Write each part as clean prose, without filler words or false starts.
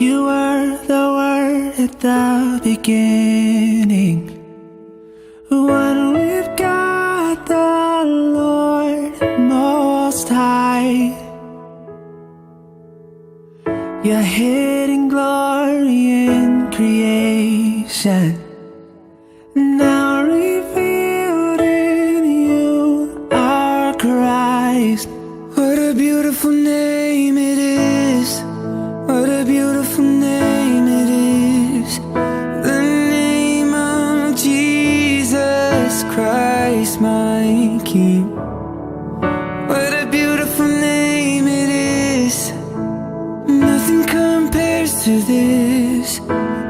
You were the word at the beginning. One with God the Lord Most High. Your hidden glory in creation, now revealed in you, our Christ. What a beautiful name it is. What a beautiful name it is. The name of Jesus Christ, my King. What a beautiful name it is. Nothing compares to this.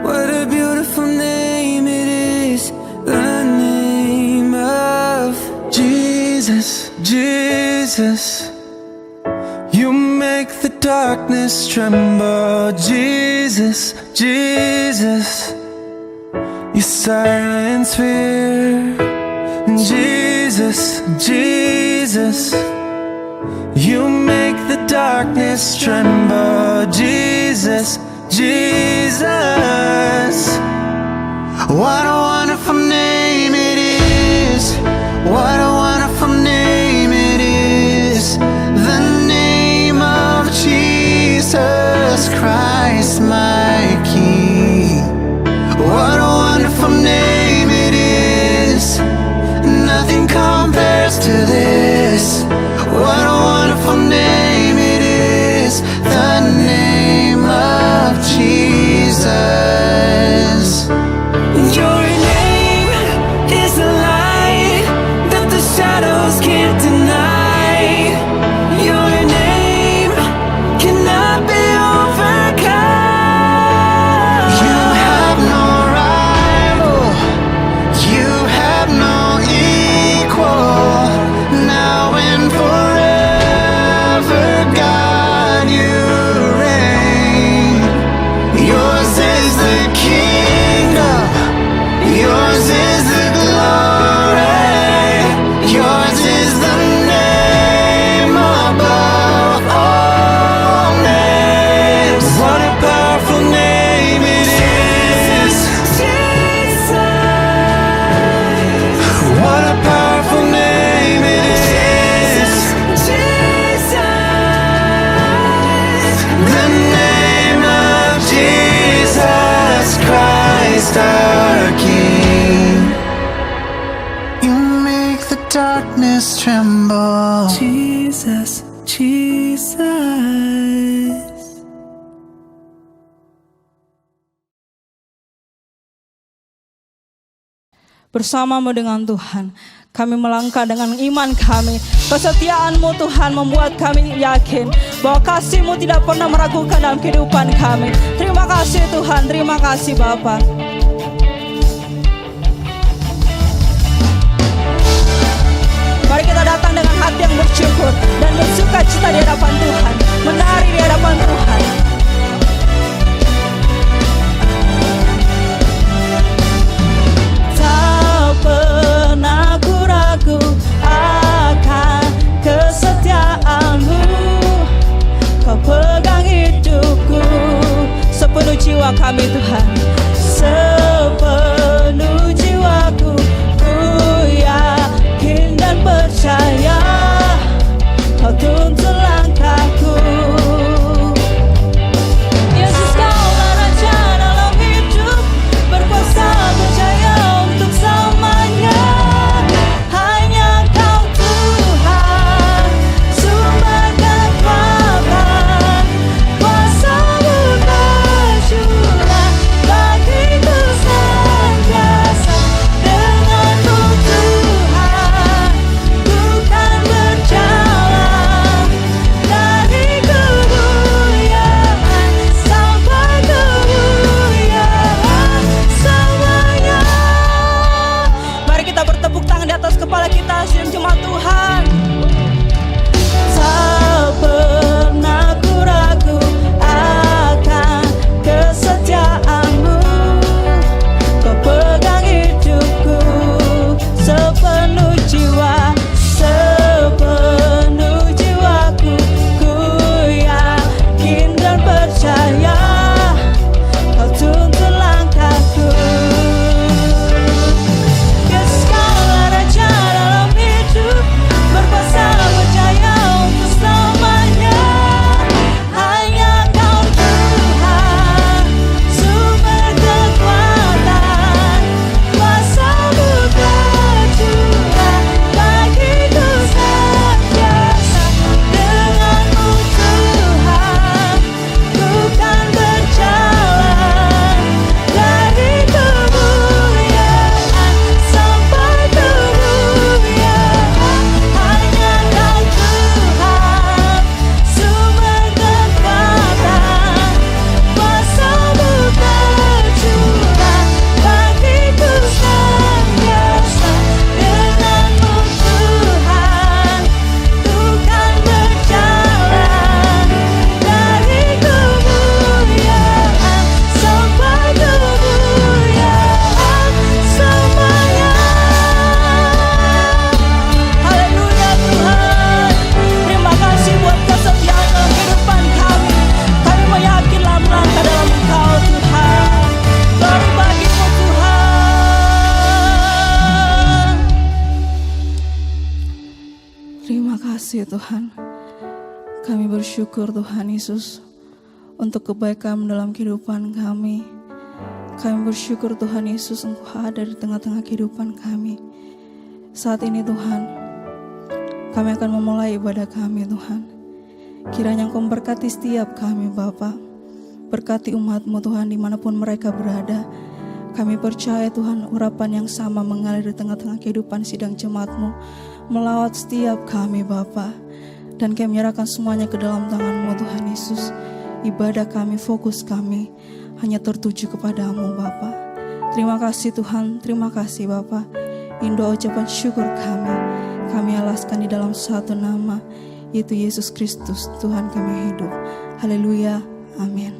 What a beautiful name it is. The name of Jesus, Jesus. You make the darkness tremble. Jesus, Jesus. You silence fear. Jesus, Jesus. You make the darkness tremble. Jesus, Jesus. What a wonderful name it is. What a wonderful name it is. The name of Jesus Christ, my King. What a wonderful name it is. Nothing compares to this. What a wonderful name it is. The name of Jesus. Your name is the light that the shadows can't deny. Your name cannot be overcome. You have no rival. You have no equal. Now and forever, God, you reign. Yours is the kingdom. Yours is the glory. Yours is the name above all names. What a powerful name it is. What a powerful name it is. The name of Jesus Christ our King. You make the darkness tremble. Jesus, Jesus. Bersamamu dengan Tuhan, kami melangkah dengan iman kami. Kesetiaan-Mu Tuhan membuat kami yakin bahwa kasih-Mu tidak pernah meragukan dalam kehidupan kami. Terima kasih Tuhan, terima kasih Bapa. Mari kita datang dengan hati yang bersyukur dan bersuka cita di hadapan Tuhan, menari di hadapan Tuhan. Pernah ku ragu akan kesetiaan-Mu. Kau pegang hidupku. Sepenuh jiwa kami Tuhan, sepenuh jiwaku. Ku yakin dan percaya Kau tuntun langkahku. Yesus, Kaulah Raja dalam hidup, berkuasa berjaya untuk selamanya. Hanya Kau Tuhan, sumber kekuatan, kuasa-Mu bersyukur. Kami bersyukur Tuhan Yesus untuk kebaikan dalam kehidupan kami. Kami bersyukur Tuhan Yesus Engkau ada di tengah-tengah kehidupan kami. Saat ini Tuhan, kami akan memulai ibadah kami Tuhan. Kiranya Engkau memberkati setiap kami Bapa. Berkati umat-Mu Tuhan dimanapun mereka berada. Kami percaya Tuhan urapan yang sama mengalir di tengah-tengah kehidupan sidang jemaat-Mu. Melawat setiap kami Bapa. Dan kami menyerahkan semuanya ke dalam tangan-Mu Tuhan Yesus. Ibadah kami, fokus kami hanya tertuju kepadamu Bapa. Terima kasih Tuhan, terima kasih Bapa. Indoa ucapan syukur kami alaskan di dalam satu nama, yaitu Yesus Kristus Tuhan kami hidup. Haleluya, amin.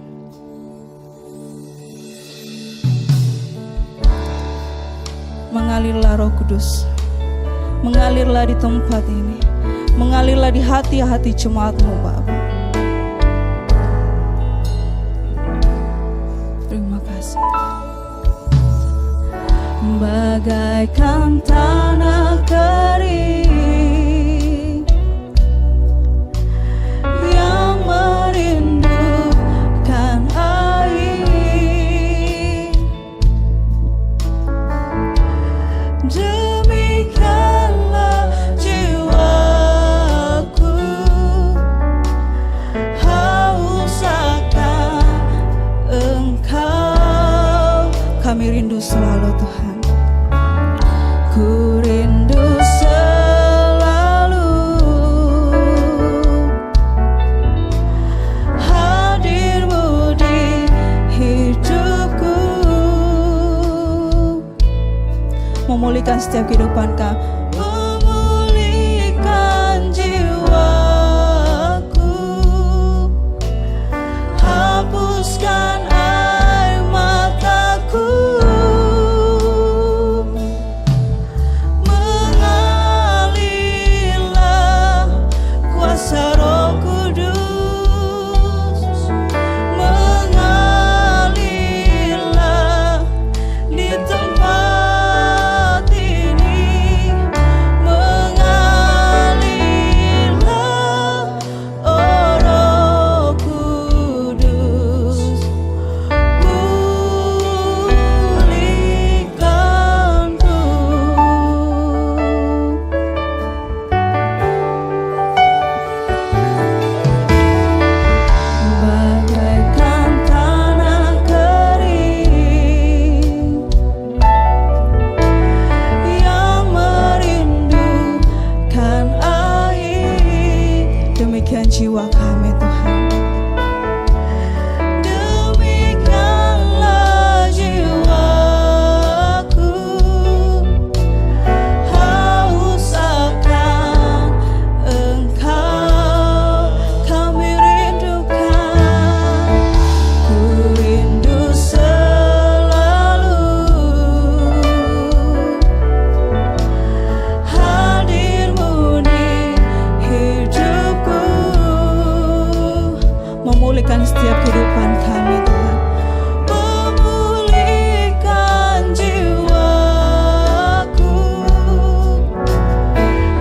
Mengalirlah Roh Kudus, mengalirlah di tempat ini, mengalirlah di hati-hati jemaat-Mu Bapa. Terima kasih. Bagaikan tanah kering yang merindukan air, demikianlah jiwaku haus akan Engkau. Kami rindu selalu Tuhan. Ku rindu selalu hadir-Mu di hidupku, memulihkan setiap kehidupan kami, memulihkan jiwaku, hapuskan air mataku. Jiwa kami Tuhan, demikianlah jiwaku haus akan Engkau. Kami rindukan, ku rindu selalu hadir-Mu di hidupku, memulihkan setiap kehidupan kami Tuhan, memulihkan jiwaku,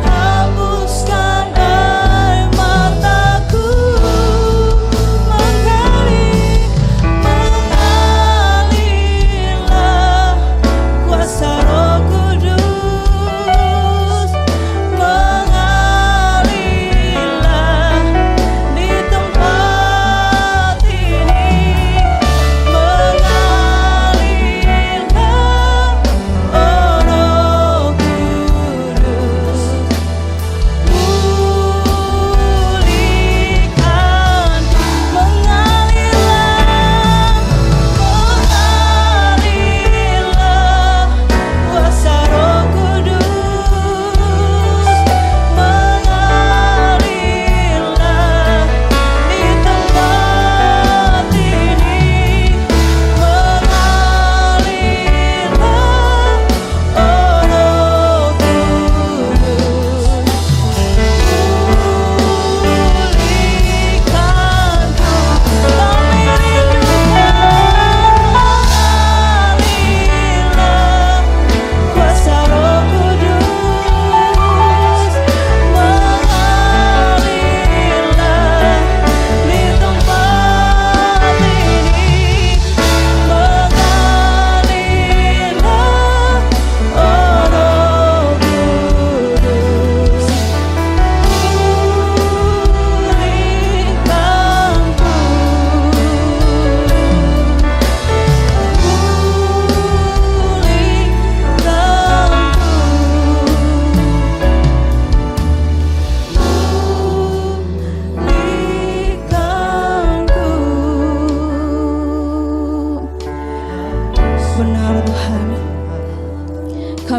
hapuskan air mataku, mengalirlah kuasa Roh Kudus, mengalirlah di tempat ini.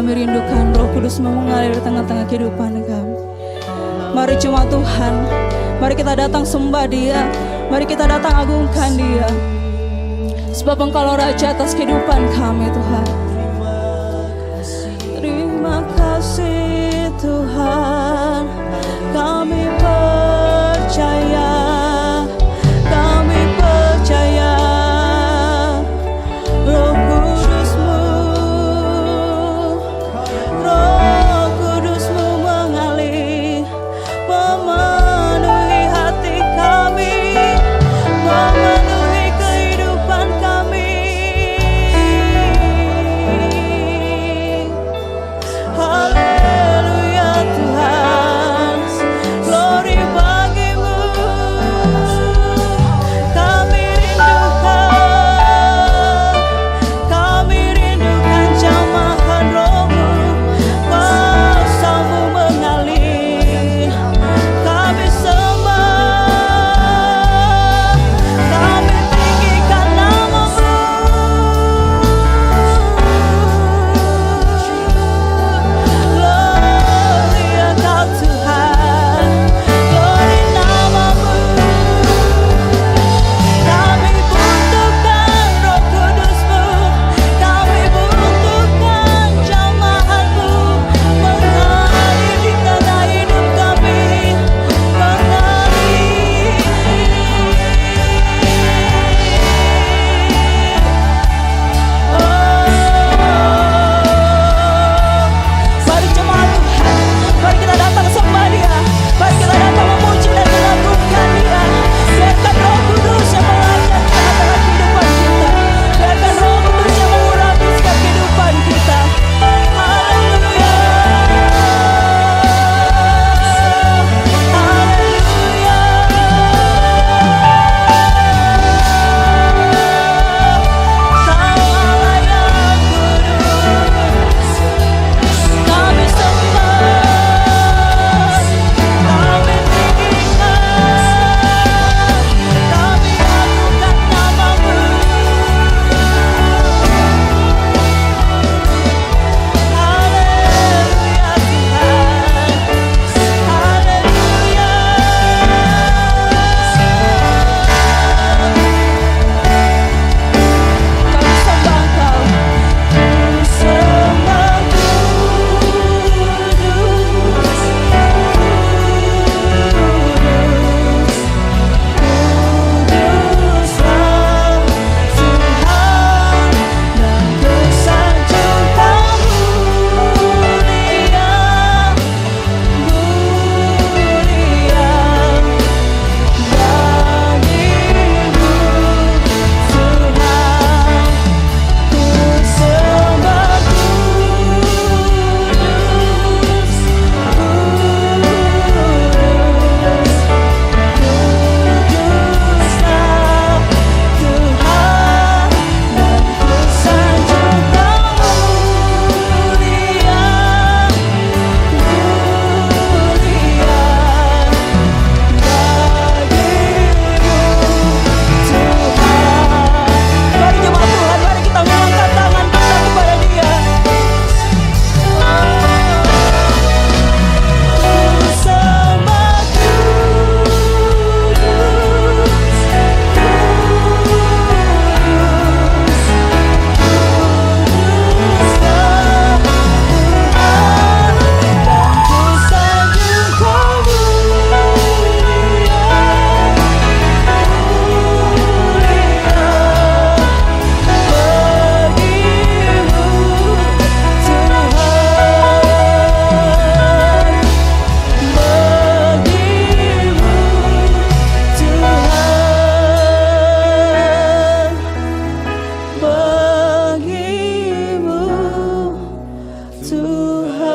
kami rindukan Roh Kudus mengalir di tengah-tengah kehidupan kami. Mari cuma Tuhan, mari kita datang sembah Dia, mari kita datang agungkan Dia. Sebab Engkau Raja atas kehidupan kami Tuhan. Terima kasih Tuhan, kami percaya, kami percaya Roh Kudus-Mu, Roh Kudus-Mu mengalir, memenuhi hati kami, memenuhi kehidupan kami. Haleluya Tuhan, glory bagimu. Kami rindukan jamahan Roh-Mu, kuasa-Mu mengalir. Kami sembah, kami tinggikan nama-Mu. Glory Engkau Tuhan, glory nama-Mu. Kami butuhkan Roh Kudus-Mu, kami butuhkan jamahan-Mu mengalir di tengah hidup kami, mengalir. Mari jemaat Tuhan, mari kita datang sembah Dia, mari kita datang memuji dan mengagungkan Dia. Biarkan Roh Kudus yang mengajar di tengah-tengah kehidupan kita, biarkan Roh Kudus yang mengurapi setiap kehidupan kita. Haleluya, haleluya. Kau Allah yang kudus, kami sembah, kami tinggikan, kami agungkan nama-Mu. Haleluya Tuhan, haleluya. Kami sembah Engkau, sembah Kudus, Kuduslah Tuhan, dan kesanjung-Mu mulia, mulia bagimu Tuhan. Ku sembah Kudus, Kuduslah Tuhan, dan kesanjung-Mu mulia, mulia bagimu Tuhan. Mari jemaat Tuhan, mari kita mengangkat tangan kita kepada Dia. Ku sembah Kudus, Kuduslah Tuhan, dan kesanjung-Mu mulia, bagimu Tuhan.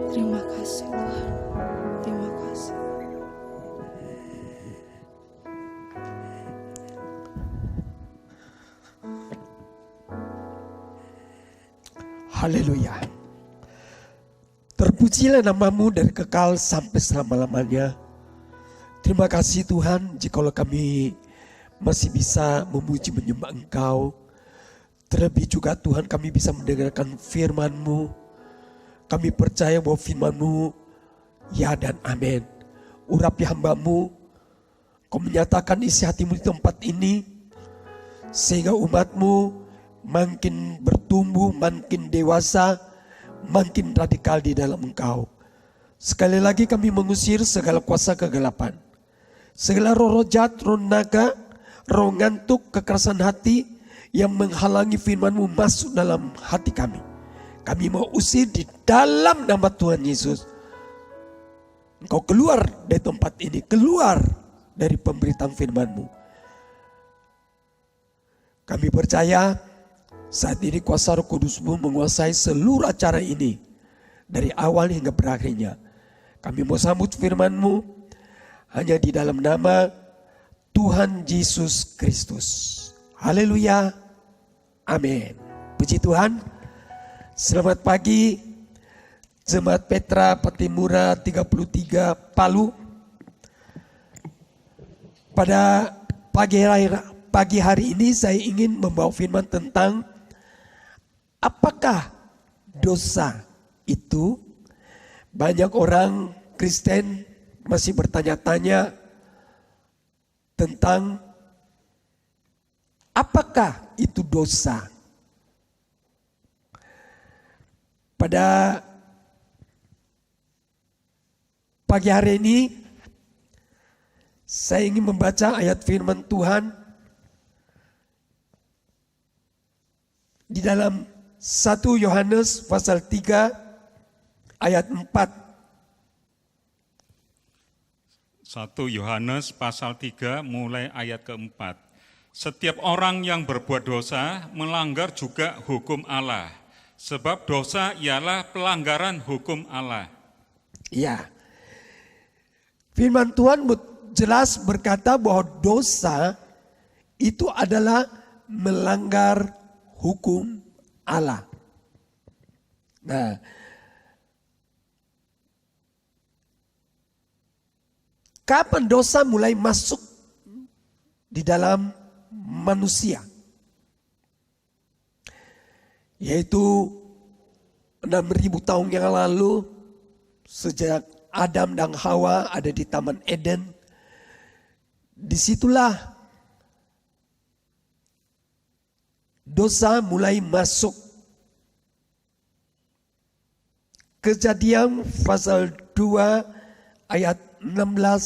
Terima kasih Tuhan, terima kasih. Haleluya. Terpujilah nama-Mu dari kekal sampai selama-lamanya. Terima kasih Tuhan, jikalau kami masih bisa memuji menyembah Engkau. Terlebih juga Tuhan, kami bisa mendengarkan firman-Mu. Kami percaya bahwa firman-Mu ya dan amin. Urapi hamba-Mu, Kau menyatakan isi hati-Mu di tempat ini, sehingga umat-Mu makin bertumbuh, makin dewasa, makin radikal di dalam Engkau. Sekali lagi kami mengusir segala kuasa kegelapan, segala roh jahat, roh naga, roh ngantuk, kekerasan hati yang menghalangi firman-Mu masuk dalam hati kami. Kami mau usir di dalam nama Tuhan Yesus. Engkau keluar dari tempat ini, keluar dari pemberitaan firman-Mu. Kami percaya saat ini kuasa Roh Kudus-Mu menguasai seluruh acara ini dari awal hingga berakhirnya. Kami mau sambut firman-Mu hanya di dalam nama Tuhan Yesus Kristus. Haleluya. Amin. Puji Tuhan. Selamat pagi Jemaat Petra Patimura 33 Palu. Pada pagi hari ini saya ingin membawa firman tentang apakah dosa itu. Banyak orang Kristen masih bertanya-tanya tentang apakah itu dosa. Pada pagi hari ini saya ingin membaca ayat firman Tuhan di dalam 1 Yohanes pasal 3 ayat 4. 1 Yohanes pasal 3 mulai ayat keempat. Setiap orang yang berbuat dosa melanggar juga hukum Allah, sebab dosa ialah pelanggaran hukum Allah. Ya, firman Tuhan jelas berkata bahwa dosa itu adalah melanggar hukum Allah. Nah, kapan dosa mulai masuk di dalam manusia? Yaitu 6.000 tahun yang lalu, sejak Adam dan Hawa ada di Taman Eden. Disitulah dosa mulai masuk. Kejadian pasal 2 ayat 16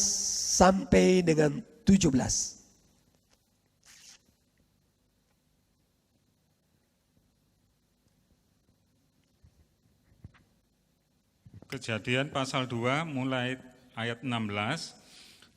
sampai dengan 17. Kejadian pasal 2 mulai ayat 16.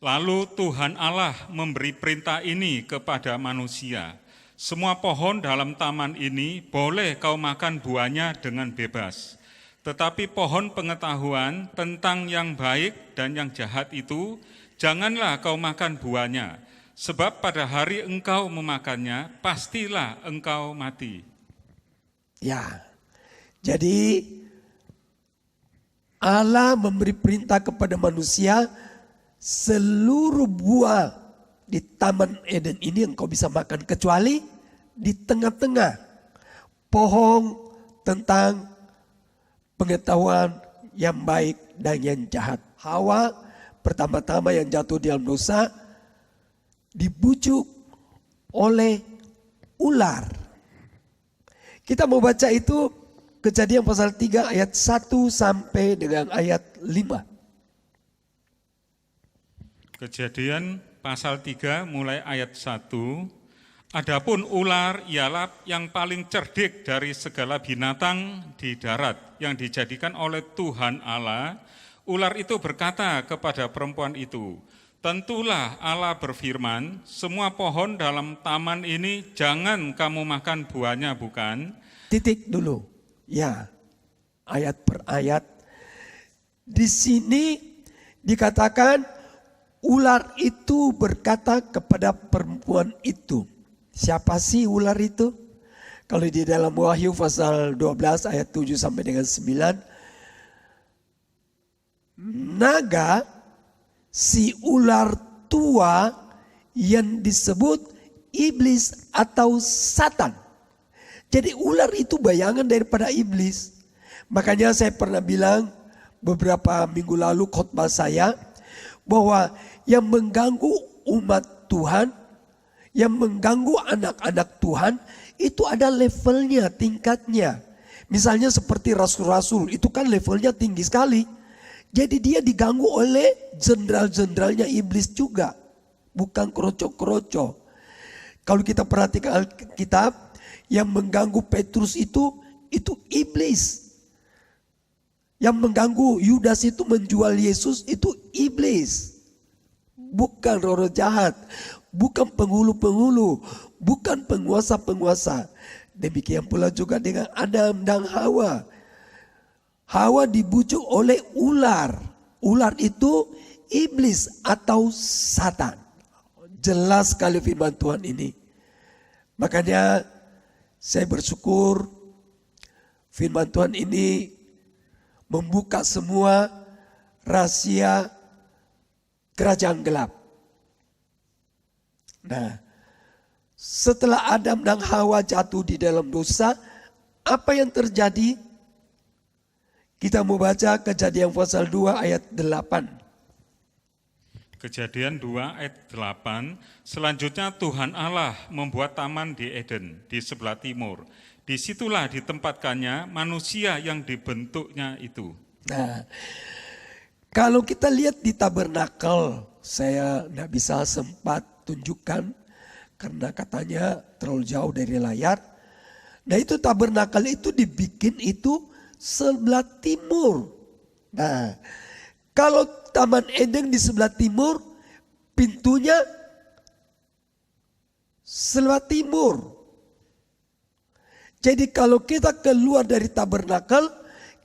Lalu Tuhan Allah memberi perintah ini kepada manusia. Semua pohon dalam taman ini boleh kau makan buahnya dengan bebas. Tetapi pohon pengetahuan tentang yang baik dan yang jahat itu, janganlah kau makan buahnya. Sebab pada hari engkau memakannya, pastilah engkau mati. Ya, jadi Allah memberi perintah kepada manusia, seluruh buah di Taman Eden ini engkau bisa makan, kecuali di tengah-tengah pohon tentang pengetahuan yang baik dan yang jahat. Hawa pertama-tama yang jatuh dalam dosa dibujuk oleh ular. Kita mau baca itu Kejadian pasal 3 ayat 1 sampai dengan ayat 5. Kejadian pasal 3 mulai ayat 1. Adapun ular ialah yang paling cerdik dari segala binatang di darat yang dijadikan oleh Tuhan Allah. Ular itu berkata kepada perempuan itu, tentulah Allah berfirman, semua pohon dalam taman ini jangan kamu makan buahnya, bukan? Titik dulu. Ya, ayat per ayat. Di sini dikatakan ular itu berkata kepada perempuan itu. Siapa sih ular itu? Kalau di dalam Wahyu pasal 12 ayat 7 sampai dengan 9. Naga, si ular tua yang disebut iblis atau Satan. Jadi ular itu bayangan daripada iblis. Makanya saya pernah bilang beberapa minggu lalu khotbah saya, bahwa yang mengganggu umat Tuhan, yang mengganggu anak-anak Tuhan, itu ada levelnya, tingkatnya. Misalnya seperti rasul-rasul, itu kan levelnya tinggi sekali. Jadi dia diganggu oleh jenderal-jenderalnya iblis juga, bukan kroco-kroco. Kalau kita perhatikan Alkitab, yang mengganggu Petrus itu iblis. Yang mengganggu Yudas itu menjual Yesus itu iblis. Bukan roh jahat, bukan penghulu-penghulu, bukan penguasa-penguasa. Demikian pula juga dengan Adam dan Hawa. Hawa dibujuk oleh ular. Ular itu iblis atau Satan. Jelas sekali firman Tuhan ini. Makanya saya bersyukur firman Tuhan ini membuka semua rahasia kerajaan gelap. Nah, setelah Adam dan Hawa jatuh di dalam dosa, apa yang terjadi? Kita mau baca Kejadian pasal 2 ayat 8. Kejadian 2 ayat 8, selanjutnya Tuhan Allah membuat taman di Eden di sebelah timur. Disitulah ditempatkannya manusia yang dibentuknya itu. Nah, kalau kita lihat di tabernakel, saya tidak bisa sempat tunjukkan karena katanya terlalu jauh dari layar. Nah itu tabernakel itu dibikin itu sebelah timur. Nah, kalau Taman Eden di sebelah timur, pintunya sebelah timur. Jadi kalau kita keluar dari tabernakel,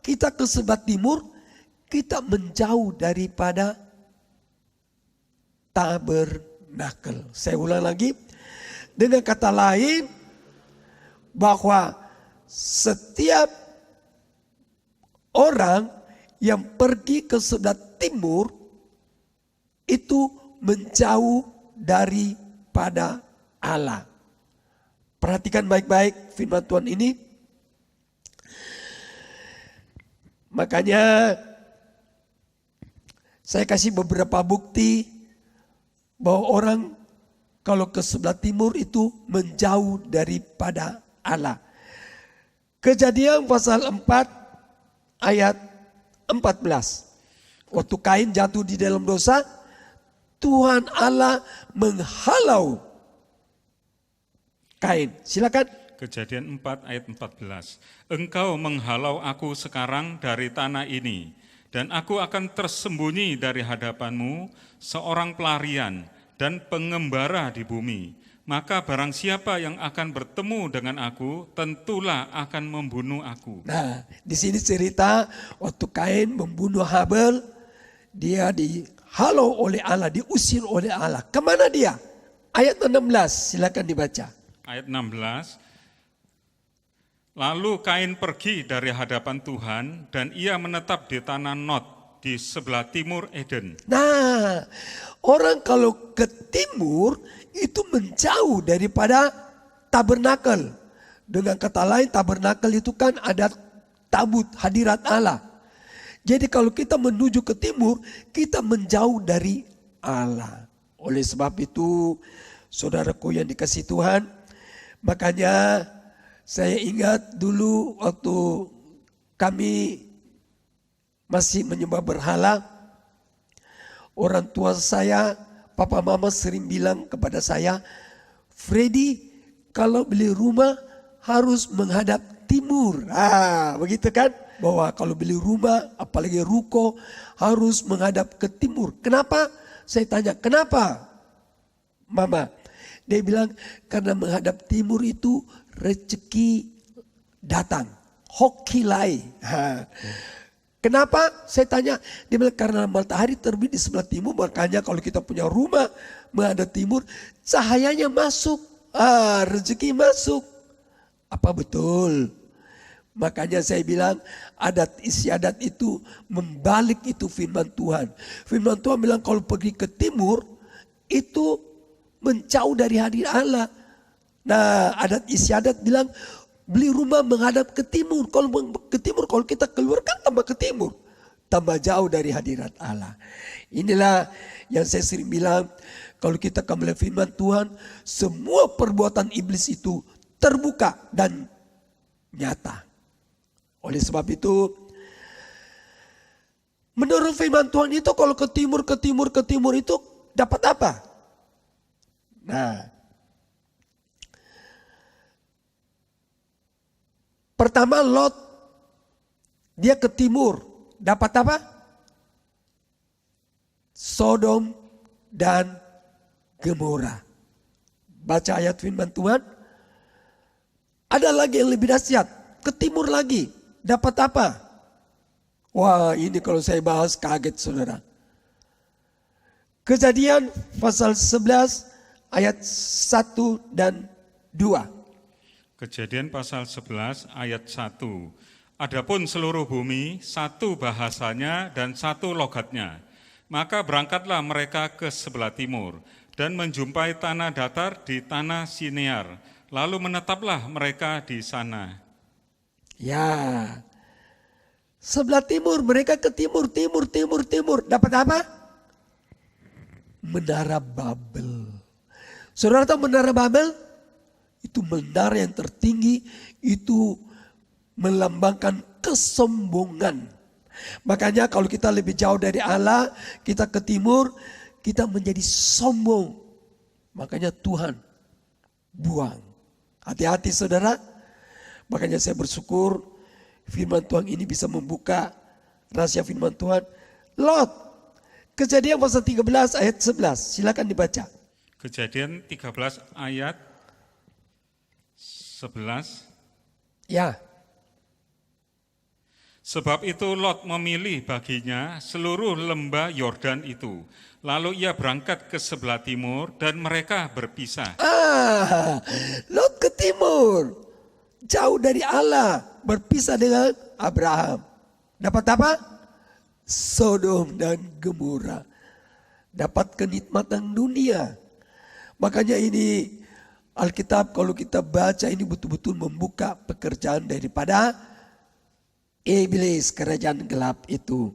kita ke sebelah timur, kita menjauh daripada tabernakel. Saya ulang lagi, dengan kata lain, bahwa setiap orang yang pergi ke sebelah timur itu menjauh daripada Allah. Perhatikan baik-baik firman Tuhan ini. Makanya saya kasih beberapa bukti bahwa orang kalau ke sebelah timur itu menjauh daripada Allah. Kejadian pasal 4 ayat 14. Waktu Kain jatuh di dalam dosa, Tuhan Allah menghalau Kain. Silakan. Kejadian 4 ayat 14. Engkau menghalau aku sekarang dari tanah ini, dan aku akan tersembunyi dari hadapanmu seorang pelarian dan pengembara di bumi. Maka barang siapa yang akan bertemu dengan aku, tentulah akan membunuh aku. Nah, di sini cerita waktu Kain membunuh Habel, dia dihalau oleh Allah, diusir oleh Allah. Kemana dia? Ayat 16, silakan dibaca. Ayat 16, lalu Kain pergi dari hadapan Tuhan dan ia menetap di tanah Nod di sebelah timur Eden. Nah, orang kalau ke timur itu menjauh daripada tabernakel. Dengan kata lain, tabernakel itu kan ada tabut hadirat Allah. Jadi kalau kita menuju ke timur, kita menjauh dari Allah. Oleh sebab itu, saudaraku yang dikasihi Tuhan, makanya saya ingat dulu waktu kami masih menyembah berhala, orang tua saya, papa mama sering bilang kepada saya, Freddy kalau beli rumah harus menghadap timur. Begitu kan? Bahwa kalau beli rumah, apalagi ruko, harus menghadap ke timur. Kenapa? Saya tanya, kenapa mama? Dia bilang, karena menghadap timur itu rezeki datang. Hokilai. Kenapa? Saya tanya. Dia bilang, karena matahari terbit di sebelah timur. Makanya kalau kita punya rumah menghadap timur, cahayanya masuk. Rezeki masuk. Apa betul? Makanya saya bilang, adat istiadat itu membalik itu firman Tuhan. Firman Tuhan bilang kalau pergi ke timur, itu menjauh dari hadirat Allah. Nah, adat istiadat bilang beli rumah menghadap ke timur. Kalau ke timur, kalau kita keluar kan tambah ke timur. Tambah jauh dari hadirat Allah. Inilah yang saya sering bilang, kalau kita kembali firman Tuhan, semua perbuatan iblis itu terbuka dan nyata. Oleh sebab itu, menurut firman Tuhan itu kalau ke timur itu dapat apa? Nah, pertama Lot, dia ke timur, dapat apa? Sodom dan Gomora. Baca ayat firman Tuhan. Ada lagi yang lebih dahsyat, ke timur lagi, dapat apa? Wah, ini kalau saya bahas kaget saudara. Kejadian pasal 11 ayat 1 dan 2. Kejadian pasal 11 ayat 1. Adapun seluruh bumi satu bahasanya dan satu logatnya. Maka berangkatlah mereka ke sebelah timur dan menjumpai tanah datar di tanah Sinear. Lalu menetaplah mereka di sana. Ya, sebelah timur, mereka ke timur. Dapat apa? Menara Babel. Saudara tahu menara Babel? Itu menara yang tertinggi, itu melambangkan kesombongan. Makanya kalau kita lebih jauh dari Allah, kita ke timur, kita menjadi sombong. Makanya Tuhan buang. Hati-hati saudara. Makanya saya bersyukur firman Tuhan ini bisa membuka rahasia firman Tuhan. Lot, Kejadian pasal 13 ayat 11. Silakan dibaca. Kejadian 13 ayat 11. Ya. Sebab itu Lot memilih baginya seluruh lembah Yordan itu. Lalu ia berangkat ke sebelah timur dan mereka berpisah. Lot ke timur. Jauh dari Allah. Berpisah dengan Abraham. Dapat apa? Sodom dan Gomora. Dapat kenikmatan dunia. Makanya ini Alkitab kalau kita baca ini betul-betul membuka pekerjaan daripada iblis, kerajaan gelap itu.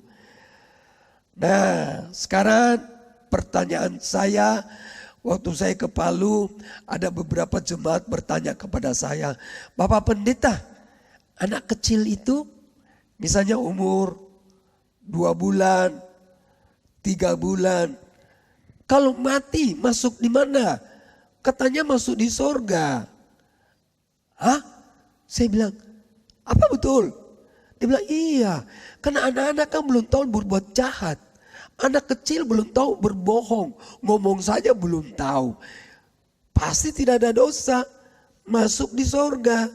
Nah, sekarang pertanyaan saya, waktu saya ke Palu, ada beberapa jemaat bertanya kepada saya, Bapak Pendeta, anak kecil itu misalnya umur 2 bulan, 3 bulan, kalau mati masuk di mana? Katanya masuk di sorga. Hah? Saya bilang, apa betul? Dia bilang, iya, karena anak-anak kan belum tahu berbuat jahat. Anak kecil belum tahu berbohong, ngomong saja belum tahu. Pasti tidak ada dosa, masuk di sorga.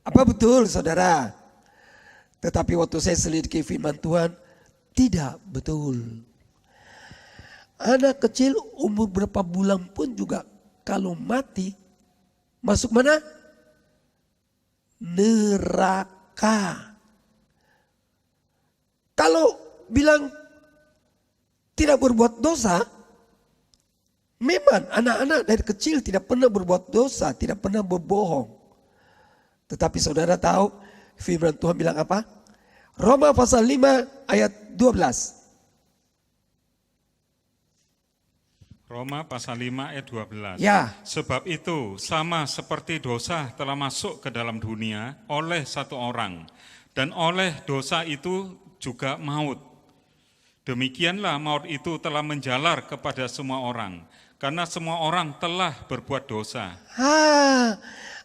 Apa betul saudara? Tetapi waktu saya selidiki firman Tuhan, tidak betul. Anak kecil umur berapa bulan pun juga kalau mati, masuk mana? Neraka. Kalau bilang tidak berbuat dosa, memang anak-anak dari kecil tidak pernah berbuat dosa, tidak pernah berbohong. Tetapi saudara tahu firman Tuhan bilang apa? Roma pasal 5 ayat 12. Roma pasal 5 ayat 12. Ya. Sebab itu sama seperti dosa telah masuk ke dalam dunia oleh satu orang. Dan oleh dosa itu juga maut. Demikianlah maut itu telah menjalar kepada semua orang. Karena semua orang telah berbuat dosa.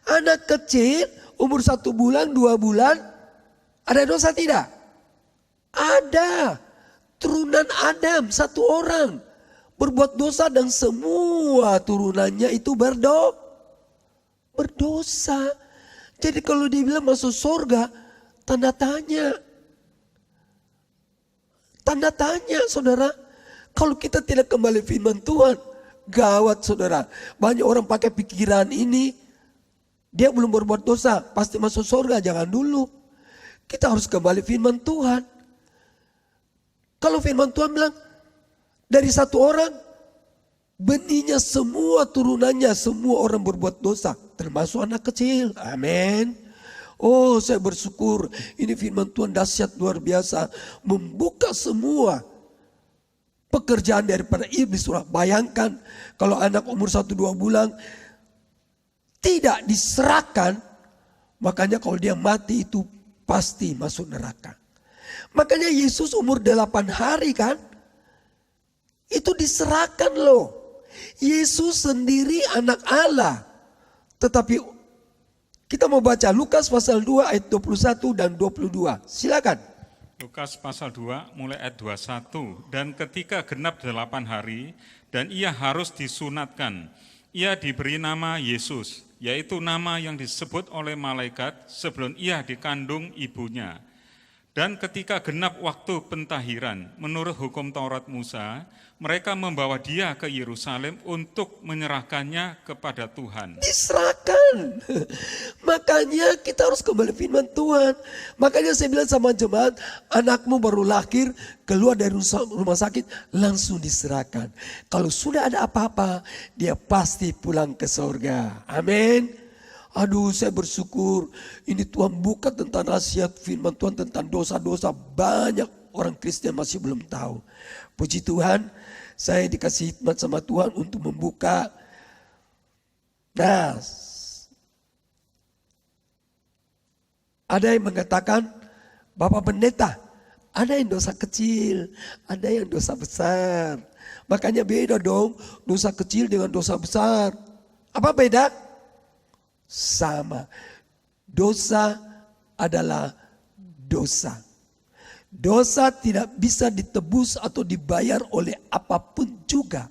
Anak kecil umur 1 bulan, 2 bulan, ada dosa tidak? Ada. Turunan Adam, 1 orang berbuat dosa dan semua turunannya itu berdosa. Jadi kalau dibilang masuk surga, tanda tanya. Tanda tanya saudara. Kalau kita tidak kembali firman Tuhan, gawat saudara. Banyak orang pakai pikiran ini, dia belum berbuat dosa, pasti masuk surga. Jangan dulu. Kita harus kembali firman Tuhan. Kalau firman Tuhan bilang, dari 1 orang, benihnya semua turunannya, semua orang berbuat dosa. Termasuk anak kecil. Amin. Oh, saya bersyukur ini firman Tuhan dahsyat luar biasa. Membuka semua pekerjaan daripada iblis. Bayangkan kalau anak umur 1-2 bulan tidak diserahkan, makanya kalau dia mati itu pasti masuk neraka. Makanya Yesus umur 8 hari kan, itu diserahkan loh. Yesus sendiri anak Allah. Tetapi kita mau baca Lukas pasal 2 ayat 21 dan 22. Silakan. Lukas pasal 2 mulai ayat 21. Dan ketika genap 8 hari dan ia harus disunatkan, ia diberi nama Yesus, yaitu nama yang disebut oleh malaikat sebelum ia dikandung ibunya. Dan ketika genap waktu pentahiran, menurut hukum Taurat Musa, mereka membawa dia ke Yerusalem untuk menyerahkannya kepada Tuhan. Diserahkan. Makanya kita harus kembali firman Tuhan. Makanya saya bilang sama jemaat, anakmu baru lahir, keluar dari rumah sakit, langsung diserahkan. Kalau sudah ada apa-apa, dia pasti pulang ke surga. Amin. Aduh, saya bersyukur ini Tuhan buka tentang rahasia firman Tuhan tentang dosa-dosa. Banyak orang Kristen masih belum tahu. Puji Tuhan, saya dikasih hikmat sama Tuhan untuk membuka. Nah, ada yang mengatakan, Bapak Pendeta, ada yang dosa kecil, ada yang dosa besar. Makanya beda dong, dosa kecil dengan dosa besar. Apa beda? Sama. Dosa adalah dosa. Dosa tidak bisa ditebus atau dibayar oleh apapun juga.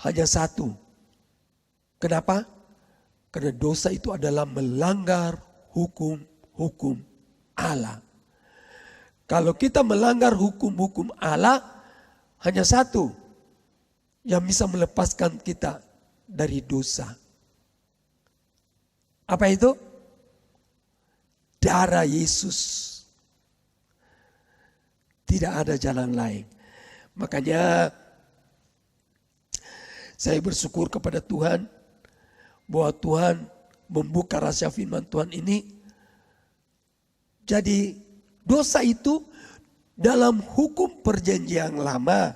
Hanya satu. Kenapa? Karena dosa itu adalah melanggar hukum-hukum Allah. Kalau kita melanggar hukum-hukum Allah, hanya satu yang bisa melepaskan kita dari dosa. Apa itu? Darah Yesus. Tidak ada jalan lain. Makanya saya bersyukur kepada Tuhan bahwa Tuhan membuka rahasia firman Tuhan ini. Jadi dosa itu dalam hukum perjanjian lama,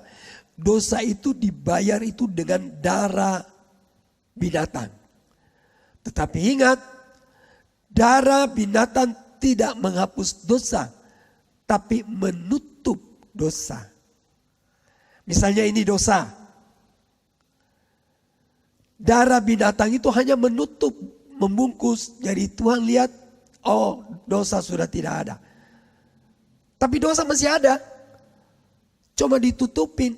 dosa itu dibayar itu dengan darah binatang. Tetapi ingat, darah binatang tidak menghapus dosa, tapi menutup dosa. Misalnya ini dosa. Darah binatang itu hanya menutup, membungkus. Jadi Tuhan lihat, oh dosa sudah tidak ada. Tapi dosa masih ada. Cuma ditutupin.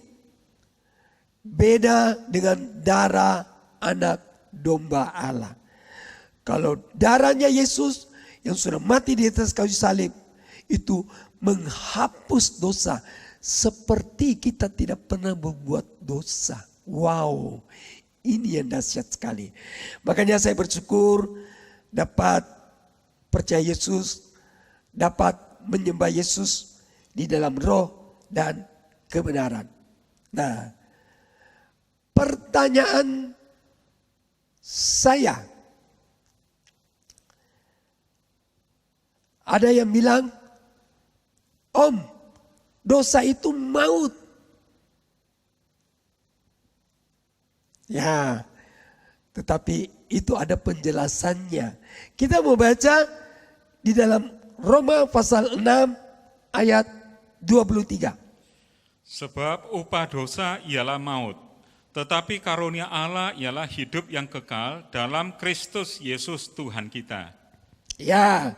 Beda dengan darah anak domba Allah. Kalau darahnya Yesus yang sudah mati di atas kayu salib, itu menghapus dosa. Seperti kita tidak pernah berbuat dosa. Wow, ini yang dahsyat sekali. Makanya saya bersyukur dapat percaya Yesus, dapat menyembah Yesus di dalam roh dan kebenaran. Nah, pertanyaan saya, ada yang bilang, Om, dosa itu maut. Ya, tetapi itu ada penjelasannya. Kita mau baca di dalam Roma pasal 6 ayat 23. Sebab upah dosa ialah maut, tetapi karunia Allah ialah hidup yang kekal dalam Kristus Yesus Tuhan kita. Ya,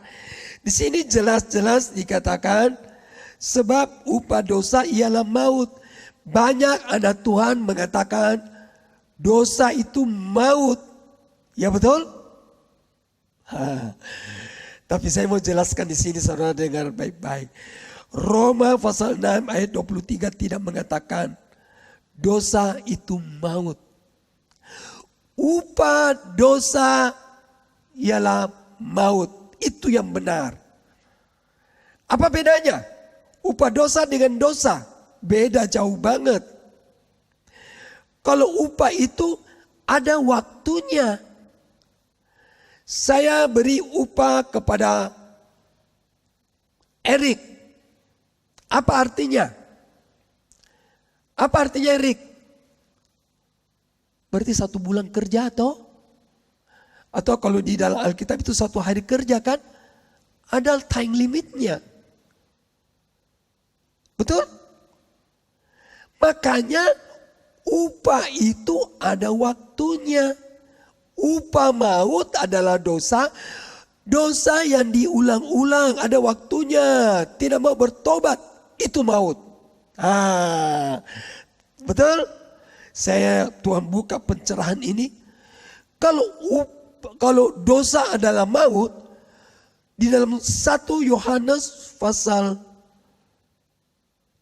di sini jelas-jelas dikatakan sebab upah dosa ialah maut. Banyak anak Tuhan mengatakan dosa itu maut. Ya betul? Tapi saya mau jelaskan di sini saudara dengar baik-baik. Roma pasal 6 ayat 23 tidak mengatakan dosa itu maut. Upah dosa ialah maut. Itu yang benar. Apa bedanya? Upah dosa dengan dosa. Beda jauh banget. Kalau upah itu ada waktunya. Saya beri upah kepada Erik. Apa artinya? Apa artinya Erik? Berarti 1 bulan kerja atau kalau di dalam Alkitab itu 1 hari kerja kan? Ada time limitnya. Betul? Makanya upah itu ada waktunya. Upah maut adalah dosa. Dosa yang diulang-ulang ada waktunya. Tidak mau bertobat, itu maut. Betul? Tuhan buka pencerahan ini. Kalau dosa adalah maut, di dalam 1 Yohanes pasal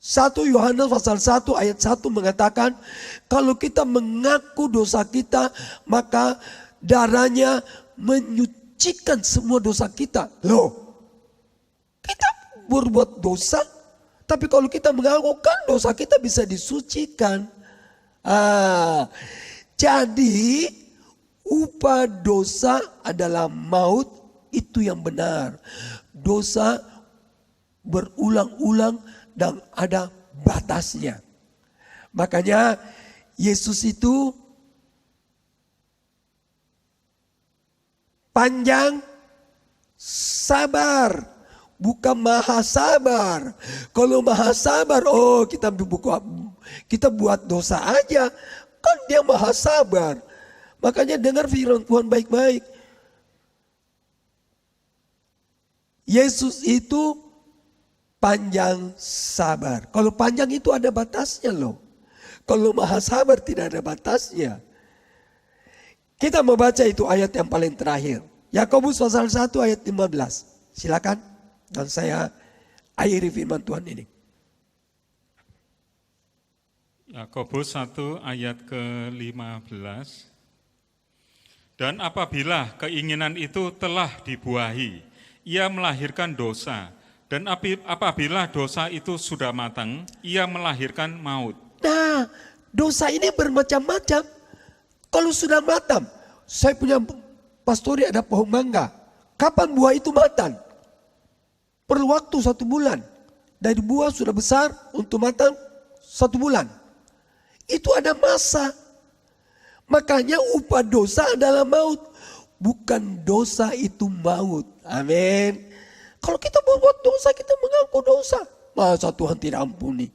1 ayat 1 mengatakan, kalau kita mengaku dosa kita, maka darahnya menyucikan semua dosa kita. Loh, kita berbuat dosa, tapi kalau kita mengakukan dosa kita bisa disucikan. Jadi upah dosa adalah maut, itu yang benar. Dosa berulang-ulang dan ada batasnya. Makanya Yesus itu panjang sabar, bukan maha sabar. Kalau maha sabar, kita buat dosa aja, kan dia maha sabar. Makanya dengar firman Tuhan baik-baik. Yesus itu panjang sabar. Kalau panjang itu ada batasnya loh. Kalau maha sabar tidak ada batasnya. Kita membaca itu ayat yang paling terakhir. Yakobus pasal 1 ayat 15. Silakan. Dan saya akhiri firman Tuhan ini. Yakobus 1 ayat ke-15. Dan apabila keinginan itu telah dibuahi, ia melahirkan dosa. Dan apabila dosa itu sudah matang, ia melahirkan maut. Nah, dosa ini bermacam-macam. Kalau sudah matang, saya punya pastori ada pohon mangga. Kapan buah itu matang? Perlu waktu 1 bulan. Dari buah sudah besar untuk matang 1 bulan. Itu ada masa. Makanya upah dosa adalah maut. Bukan dosa itu maut. Amin. Kalau kita berbuat dosa, kita mengaku dosa. Masa Tuhan tidak ampuni?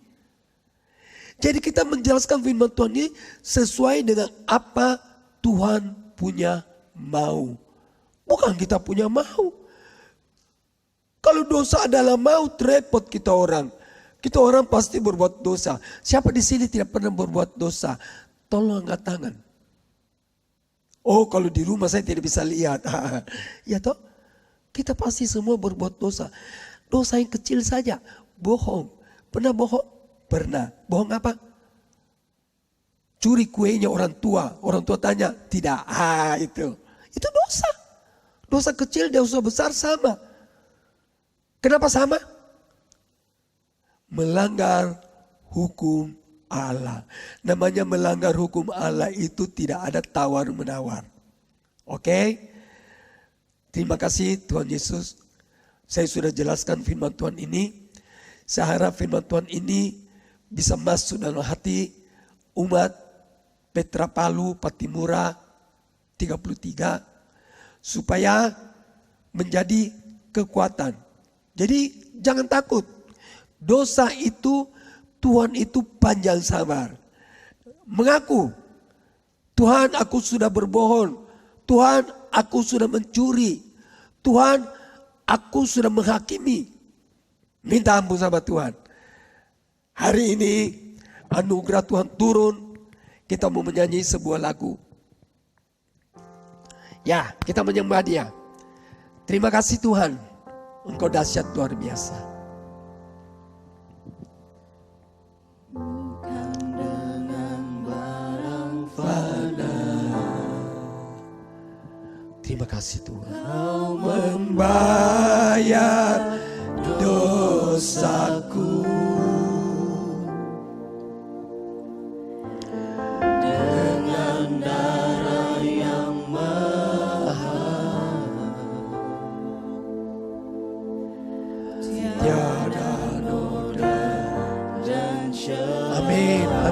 Jadi kita menjelaskan firman Tuhan ini sesuai dengan apa Tuhan punya mau. Bukan kita punya mau. Kalau dosa adalah maut, repot kita orang. Kita orang pasti berbuat dosa. Siapa di sini tidak pernah berbuat dosa? Tolong angkat tangan. Oh, kalau di rumah saya tidak bisa lihat. Ya toh? Kita pasti semua berbuat dosa. Dosa yang kecil saja. Bohong. Pernah bohong? Pernah. Bohong apa? Curi kuenya orang tua. Orang tua tanya. Tidak. Itu. Itu dosa. Dosa kecil dan dosa besar sama. Kenapa sama? Melanggar hukum Allah. Namanya melanggar hukum Allah itu tidak ada tawar-menawar. Oke? Terima kasih Tuhan Yesus. Saya sudah jelaskan firman Tuhan ini. Saya harap firman Tuhan ini bisa masuk dalam hati umat Petra Palu, Patimura 33. Supaya menjadi kekuatan. Jadi jangan takut. Dosa itu Tuhan itu panjang sabar. Mengaku. Tuhan aku sudah berbohong. Tuhan aku sudah mencuri. Tuhan, aku sudah menghakimi. Minta ampun sama Tuhan. Hari ini anugerah Tuhan turun. Kita mau menyanyi sebuah lagu. Ya, kita menyembah Dia. Terima kasih Tuhan. Engkau dahsyat luar biasa. Bukan dengan barang fana. Terima kasih Tuhan. Kau membayar dosaku.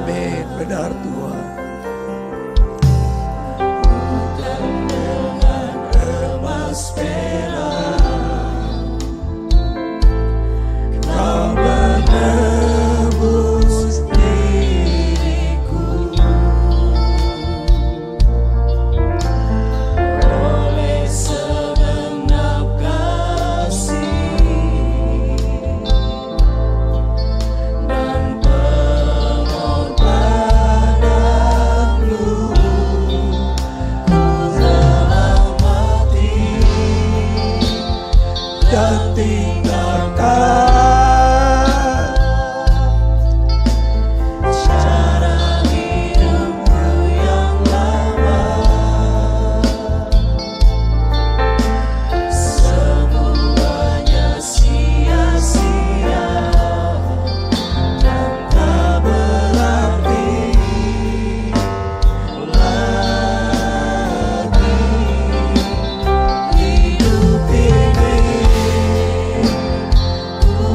Amin, benar Tuhan. Emas perak, Kau menebus diriku oleh segenap kasih dan pengorbananmu. Ku rela mati dan tinggalkan cara hidupku yang lama. Semuanya sia-sia dan tak berarti lagi. Hidup ini ku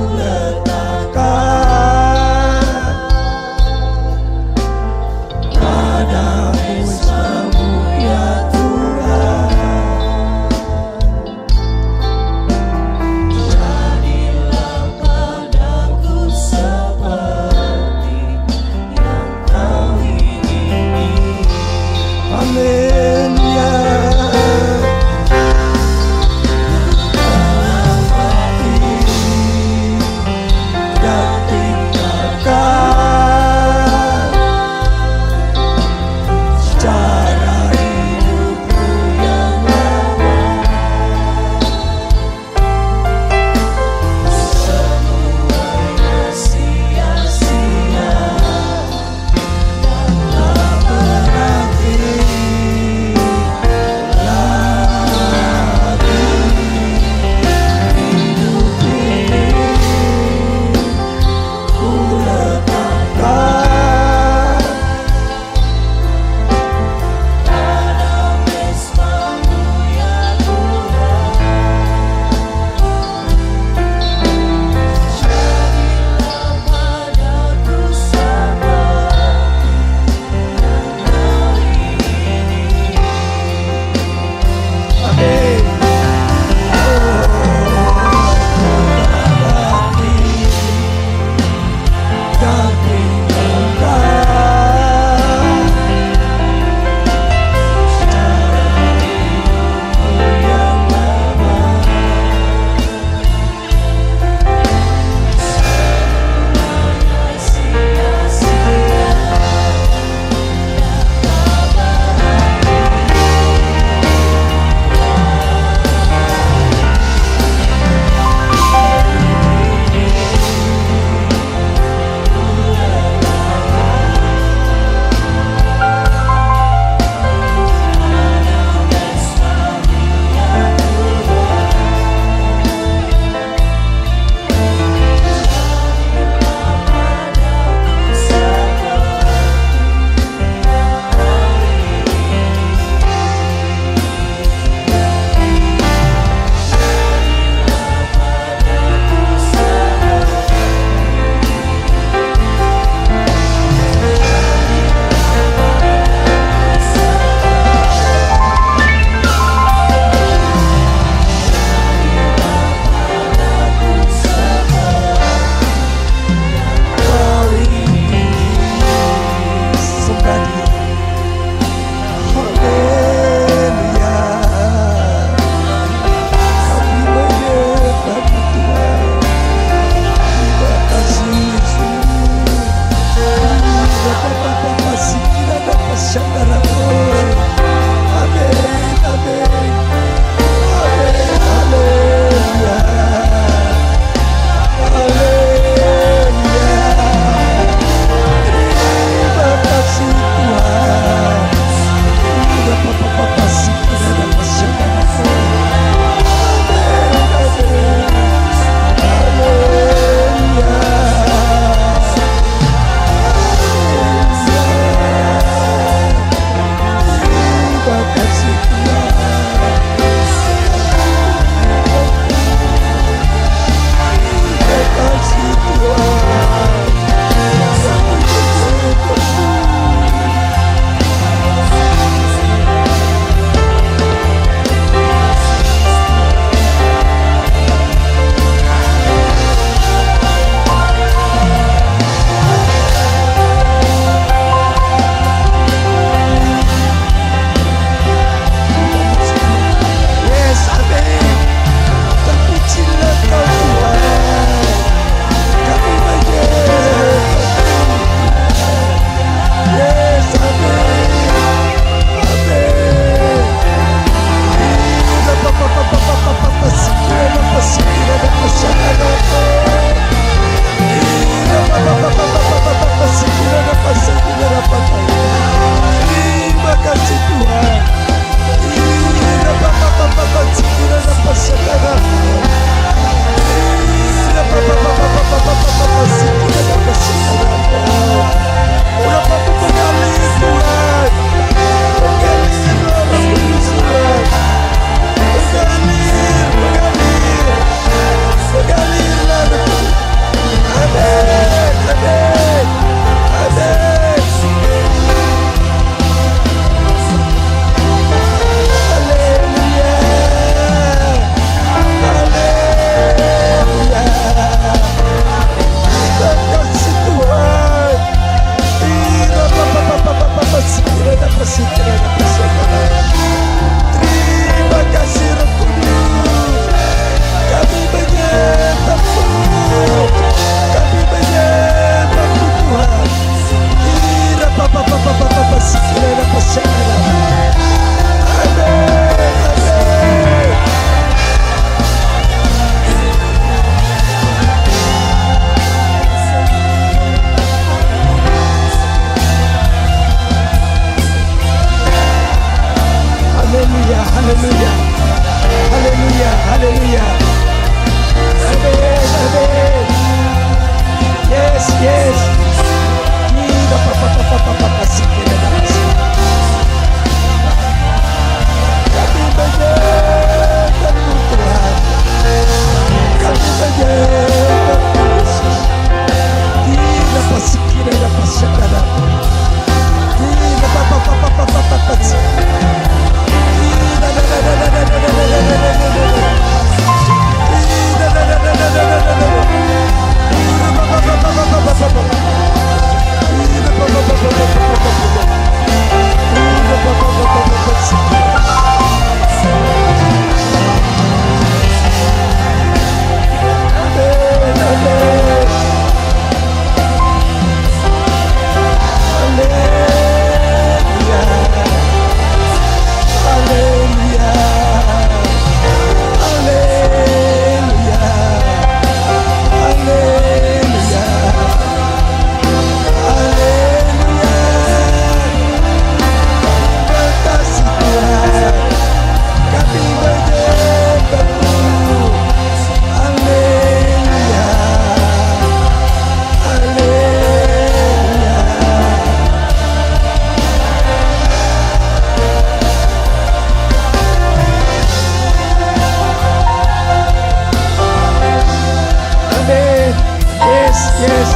Yes.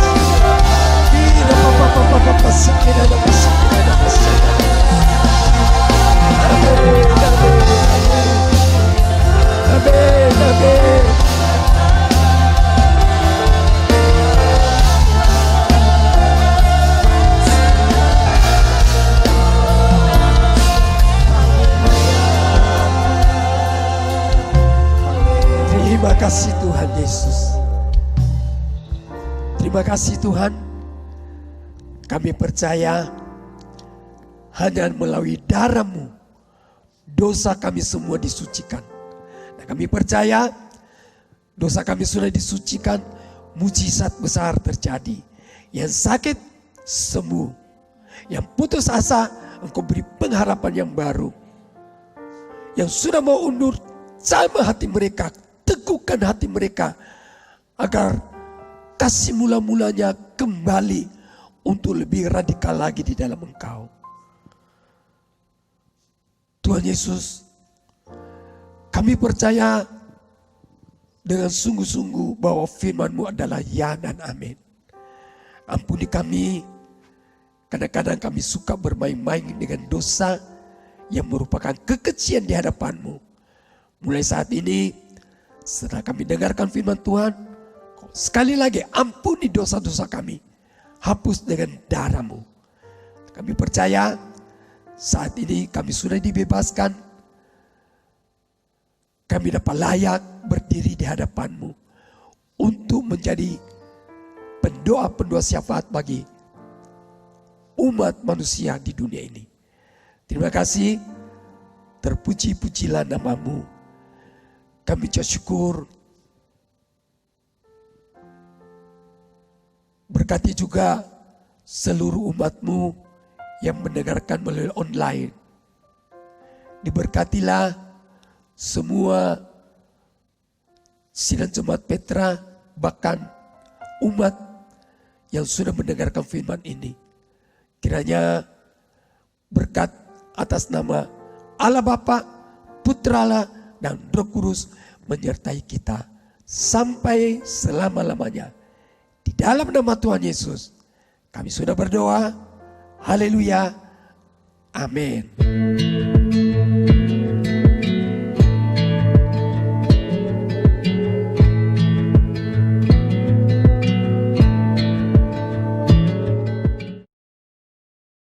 Kira papa sikira da sikira da sikira. Amin. Amin. Amin. Terima kasih Tuhan Yesus. Terima kasih Tuhan. Kami percaya hanya melalui darah-Mu dosa kami semua disucikan. Dan kami percaya dosa kami sudah disucikan, mujizat besar terjadi. Yang sakit sembuh, yang putus asa Engkau beri pengharapan yang baru. Yang sudah mau undur, sama hati mereka, teguhkan hati mereka agar kasih mula-mulanya kembali untuk lebih radikal lagi di dalam Engkau. Tuhan Yesus, kami percaya dengan sungguh-sungguh bahwa firman-Mu adalah ya dan amin. Ampuni kami, kadang-kadang kami suka bermain-main dengan dosa yang merupakan kekejian di hadapan-Mu. Mulai saat ini, setelah kami dengarkan firman Tuhan, sekali lagi ampuni dosa-dosa kami. Hapus dengan darah-Mu. Kami percaya saat ini kami sudah dibebaskan. Kami dapat layak berdiri di hadapan-Mu untuk menjadi pendoa-pendoa syafaat bagi umat manusia di dunia ini. Terima kasih, terpuji-pujilah nama-Mu. Kami ucap syukur. Berkati juga seluruh umat-Mu yang mendengarkan melalui online. Diberkatilah semua sidang Jemaat Petra, bahkan umat yang sudah mendengarkan firman ini. Kiranya berkat atas nama Allah Bapa, Putralah, dan Roh Kudus menyertai kita sampai selama-lamanya. Di dalam nama Tuhan Yesus, kami sudah berdoa. Haleluya. Amin.